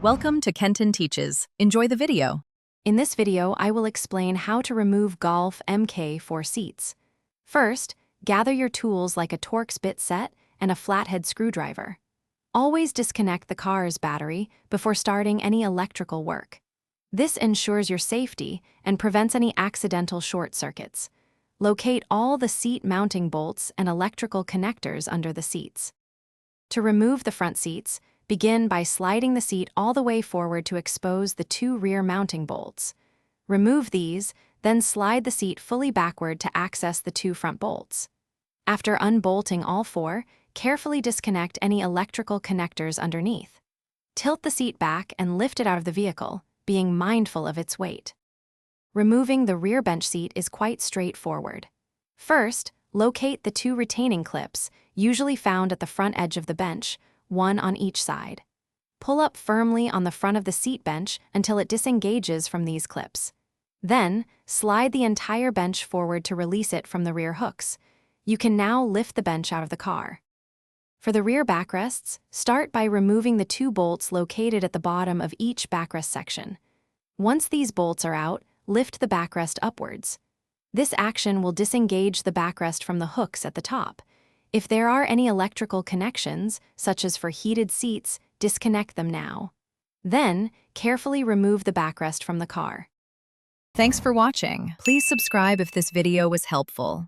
Welcome to Kenton Teaches. Enjoy the video. In this video, I will explain how to remove Golf Mk4 seats. First, gather your tools like a Torx bit set and a flathead screwdriver. Always disconnect the car's battery before starting any electrical work. This ensures your safety and prevents any accidental short circuits. Locate all the seat mounting bolts and electrical connectors under the seats. To remove the front seats, begin by sliding the seat all the way forward to expose the two rear mounting bolts. Remove these, then slide the seat fully backward to access the two front bolts. After unbolting all four, carefully disconnect any electrical connectors underneath. Tilt the seat back and lift it out of the vehicle, being mindful of its weight. Removing the rear bench seat is quite straightforward. First, locate the two retaining clips, usually found at the front edge of the bench, one on each side. Pull up firmly on the front of the seat bench until it disengages from these clips. Then, slide the entire bench forward to release it from the rear hooks. You can now lift the bench out of the car. For the rear backrests, start by removing the two bolts located at the bottom of each backrest section. Once these bolts are out, lift the backrest upwards. This action will disengage the backrest from the hooks at the top. If there are any electrical connections, such as for heated seats, disconnect them now. Then, carefully remove the backrest from the car. Thanks for watching. Please subscribe if this video was helpful.